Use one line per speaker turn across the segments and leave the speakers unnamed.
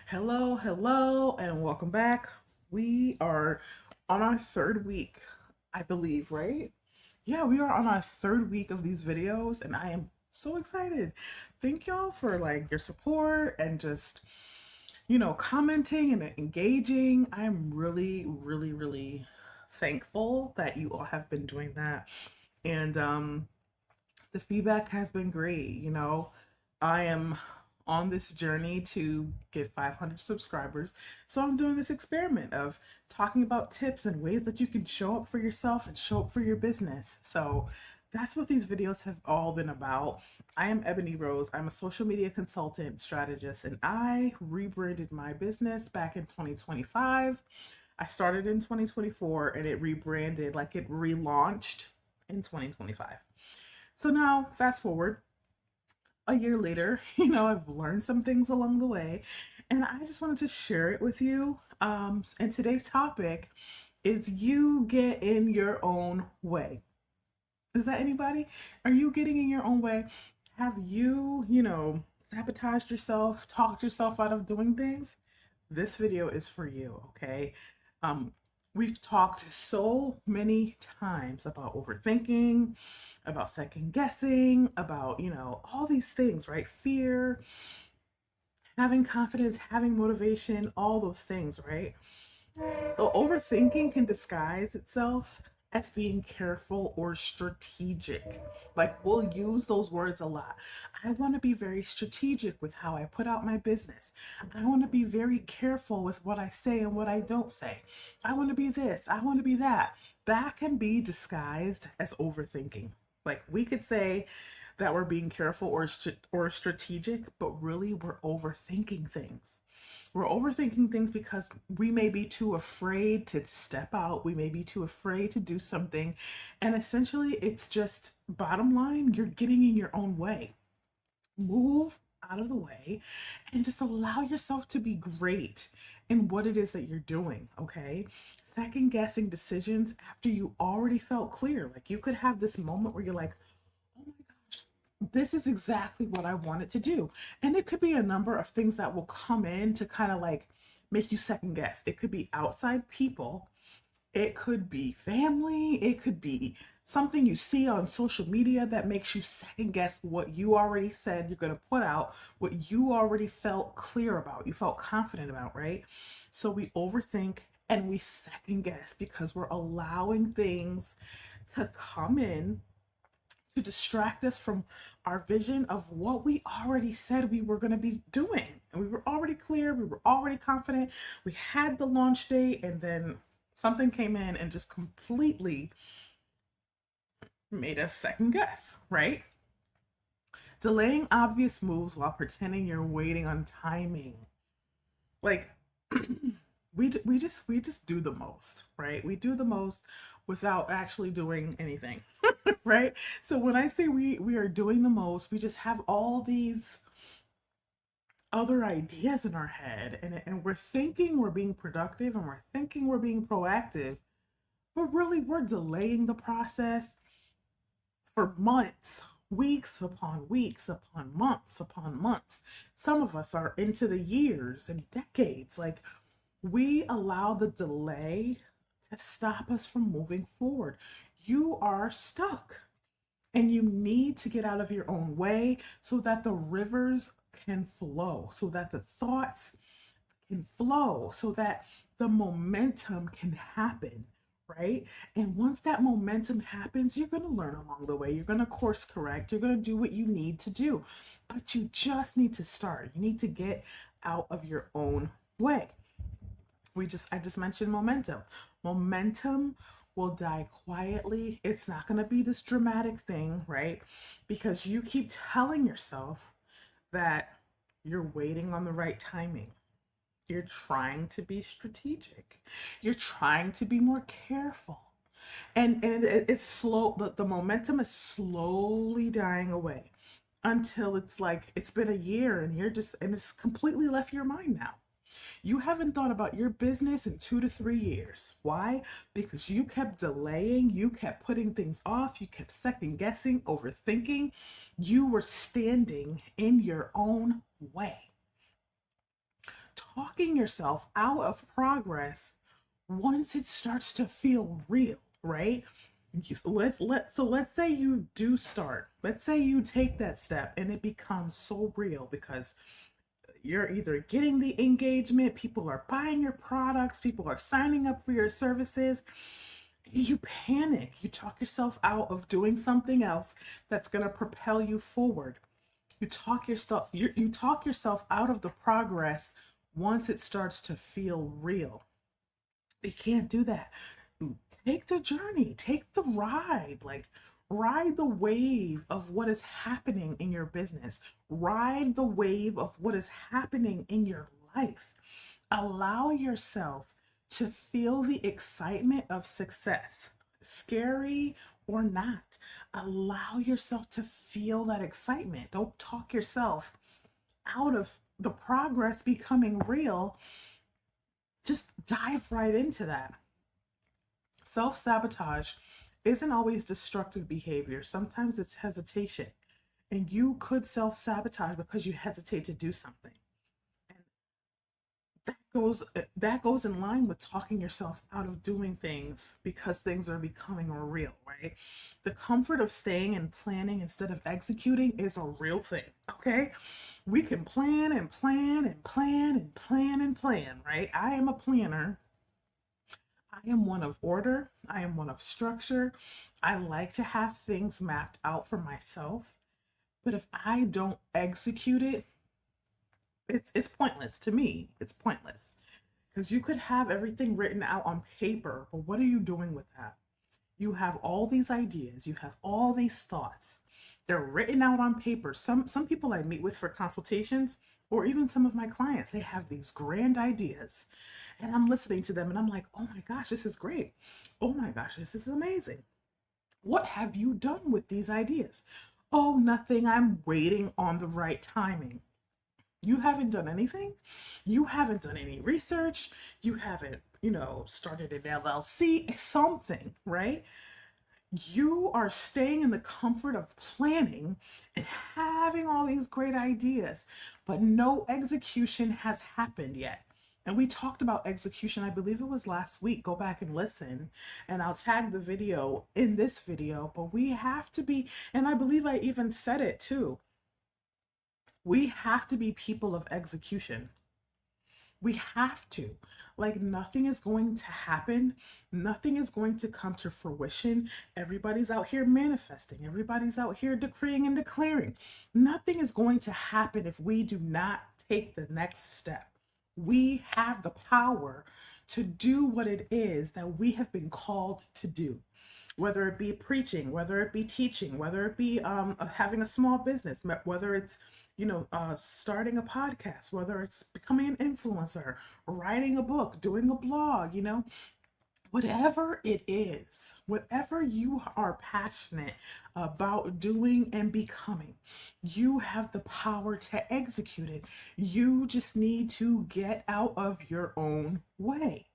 Hello, and welcome back. We are on our third week, I believe, right? Yeah, we are on our third week of these videos, and I am so excited. Thank y'all for like your support and just, commenting and engaging. I'm really thankful that you all have been doing that. And the feedback has been great. I am on this journey to get 500 subscribers. So I'm doing this experiment of talking about tips and ways that you can show up for yourself and show up for your business. So that's what these videos have all been about. I am Ebony Rose. I'm a social media consultant strategist, and I rebranded my business back in 2025. I started in 2024 and it rebranded, like it relaunched in 2025. So now, fast forward a year later, I've learned some things along the way, and I just wanted to share it with you. And today's topic is you get in your own way. Is that anybody? Are you getting in your own way? Have you sabotaged yourself, talked yourself out of doing things? This video is for you, okay? Um, we've talked so many times about overthinking, about second guessing, about, all these things, right? Fear, having confidence, having motivation, all those things, right? So overthinking can disguise itself as being careful or strategic. Like we'll use those words a lot. I want to be very strategic with how I put out my business. I want to be very careful with what I say and what I don't say. I want to be this. I want to be that. That can be disguised as overthinking. Like we could say that we're being careful or strategic, but really we're overthinking things. We're overthinking things because we may be too afraid to step out. We may be too afraid to do something. And essentially, it's just bottom line, you're getting in your own way. Move out of the way and just allow yourself to be great in what it is that you're doing, okay? Second guessing decisions after you already felt clear. Like you could have this moment where you're like, oh my gosh, this is exactly what I wanted to do. And it could be a number of things that will come in to kind of like make you second guess. It could be outside people, it could be family, it could be something you see on social media that makes you second guess what you already said you're going to put out, what you already felt clear about, you felt confident about, right? So we overthink and we second guess because we're allowing things to come in to distract us from our vision of what we already said we were going to be doing. And we were already clear, we were already confident, we had the launch date, and then something came in and just completely made us second guess, right? Delaying obvious moves while pretending you're waiting on timing. Like we just do the most, right? We do the most without actually doing anything. Right? So when I say we are doing the most, we just have all these other ideas in our head, and we're thinking we're being productive and we're thinking we're being proactive, but really we're delaying the process for months, weeks upon months. Some of us are into the years and decades. Like we allow the delay to stop us from moving forward. You are stuck and you need to get out of your own way so that the rivers can flow, so that the thoughts can flow, so that the momentum can happen, right? And once that momentum happens, you're going to learn along the way. You're going to course correct. You're going to do what you need to do. But you just need to start. You need to get out of your own way. I just mentioned momentum. Momentum will die quietly. It's not going to be this dramatic thing, right? Because you keep telling yourself that you're waiting on the right timing. You're trying to be strategic. You're trying to be more careful. It's slow, the momentum is slowly dying away until it's like it's been a year and it's completely left your mind now. You haven't thought about your business in 2 to 3 years. Why? Because you kept delaying, you kept putting things off, you kept second guessing, overthinking. You were standing in your own way. talking yourself out of progress once it starts to feel real, right? Let's say you do start. Let's say you take that step and it becomes so real because you're either getting the engagement, people are buying your products, people are signing up for your services. You panic. You talk yourself out of doing something else that's going to propel you forward. You talk yourself out of the progress once it starts to feel real. You can't do that. Take the journey, take the ride, like ride the wave of what is happening in your business, ride the wave of what is happening in your life. Allow yourself to feel the excitement of success, scary or not. Allow yourself to feel that excitement. Don't talk yourself out of the progress becoming real. Just dive right into that. Self sabotage isn't always destructive behavior, sometimes it's hesitation. And you could self sabotage because you hesitate to do something. And that goes in line with talking yourself out of doing things because things are becoming real, right? The comfort of staying and planning instead of executing is a real thing. Okay, we can plan and plan and plan and plan and plan, right? I am a planner. I am one of order. I am one of structure. I like to have things mapped out for myself. But if I don't execute it, it's pointless to me. It's pointless. Because you could have everything written out on paper, but what are you doing with that? You have all these ideas, you have all these thoughts. They're written out on paper. Some people I meet with for consultations, or even some of my clients, they have these grand ideas. And I'm listening to them and I'm like, oh my gosh, this is great. Oh my gosh, this is amazing. What have you done with these ideas? Oh, nothing. I'm waiting on the right timing. You haven't done anything. You haven't done any research. You haven't, started an LLC, something, right? You are staying in the comfort of planning and having all these great ideas, but no execution has happened yet. And we talked about execution, I believe it was last week. Go back and listen, and I'll tag the video in this video. But we have to be, and I believe I even said it too, we have to be people of execution. We have to. Like, nothing is going to happen. Nothing is going to come to fruition. Everybody's out here manifesting. Everybody's out here decreeing and declaring. Nothing is going to happen if we do not take the next step. We have the power to do what it is that we have been called to do, whether it be preaching, whether it be teaching, whether it be having a small business, whether it's starting a podcast, whether it's becoming an influencer, writing a book, doing a blog, whatever it is, whatever you are passionate about doing and becoming, you have the power to execute it. You just need to get out of your own way.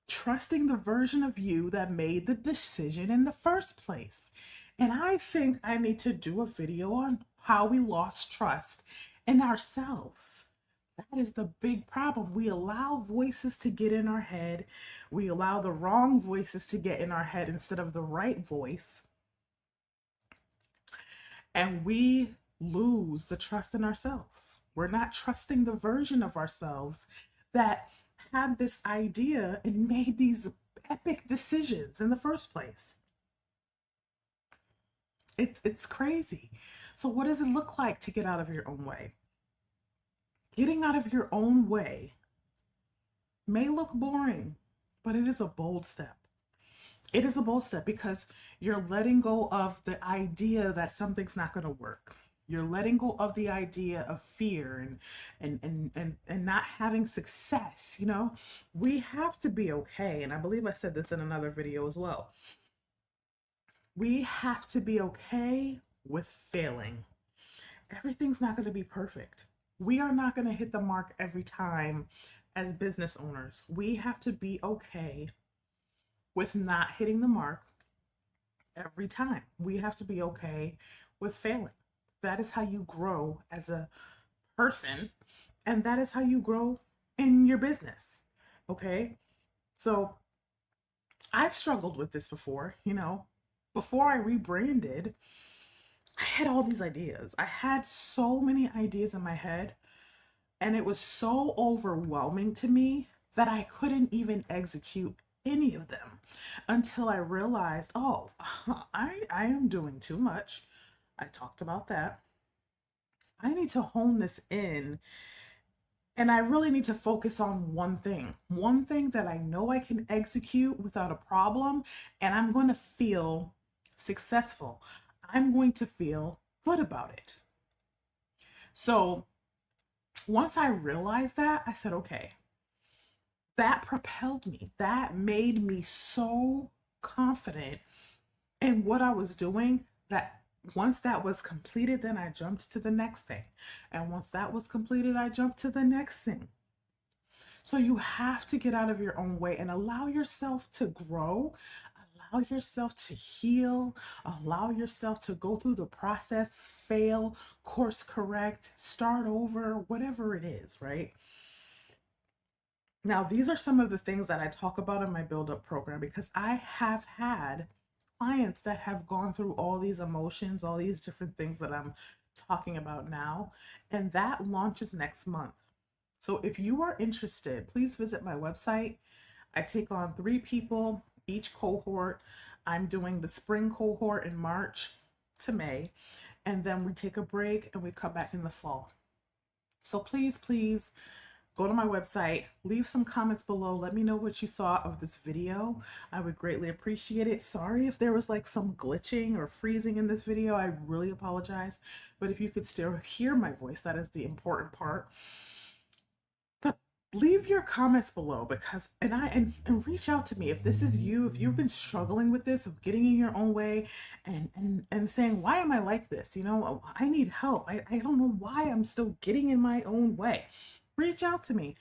Trusting the version of you that made the decision in the first place. And I think I need to do a video on how we lost trust in ourselves. That is the big problem. We allow voices to get in our head. We allow the wrong voices to get in our head instead of the right voice. And we lose the trust in ourselves. We're not trusting the version of ourselves that had this idea and made these epic decisions in the first place. It's crazy. So what does it look like to get out of your own way? Getting out of your own way may look boring, but it is a bold step. It is a bold step because you're letting go of the idea that something's not going to work. You're letting go of the idea of fear and not having success. We have to be okay. And I believe I said this in another video as well. We have to be okay with failing. Everything's not going to be perfect. We are not going to hit the mark every time as business owners. We have to be okay with not hitting the mark every time. We have to be okay with failing. That is how you grow as a person, and that is how you grow in your business. Okay. So I've struggled with this before, you know. Before I rebranded, I had all these ideas. I had so many ideas in my head, and it was so overwhelming to me that I couldn't even execute any of them until I realized, oh, I am doing too much. I talked about that. I need to hone this in, and I really need to focus on one thing that I know I can execute without a problem, and I'm going to feel successful. I'm going to feel good about it. So once I realized that, I said, okay, that propelled me. That made me so confident in what I was doing that once that was completed, then I jumped to the next thing. And once that was completed, I jumped to the next thing. So you have to get out of your own way and allow yourself to grow, allow yourself to heal, allow yourself to go through the process, fail, course correct, start over, whatever it is, right? Now, these are some of the things that I talk about in my build up program because I have had clients that have gone through all these emotions, all these different things that I'm talking about now, and that launches next month. So if you are interested, please visit my website. I take on 3 people each cohort. I'm doing the spring cohort in March to May, and then we take a break and we come back in the fall. So please go to my website, leave some comments below. Let me know what you thought of this video. I would greatly appreciate it. Sorry if there was like some glitching or freezing in this video. I really apologize. But if you could still hear my voice, that is the important part. But leave your comments below because and reach out to me if this is you, if you've been struggling with this, of getting in your own way and saying, why am I like this? You know, I need help. I don't know why I'm still getting in my own way. Reach out to me.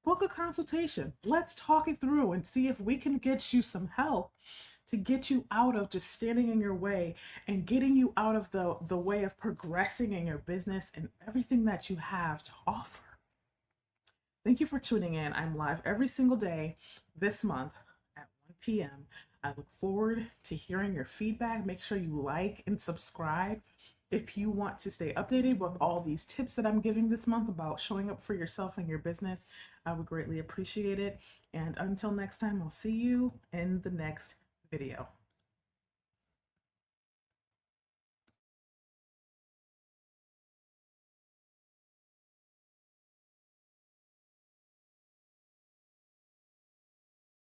Book a consultation. Let's talk it through and see if we can get you some help to get you out of just standing in your way and getting you out of the way of progressing in your business and everything that you have to offer. Thank you for tuning in. I'm live every single day this month at 1 p.m. I look forward to hearing your feedback. Make sure you like and subscribe if you want to stay updated with all these tips that I'm giving this month about showing up for yourself and your business. I would greatly appreciate it. And until next time, I'll see you in the next video.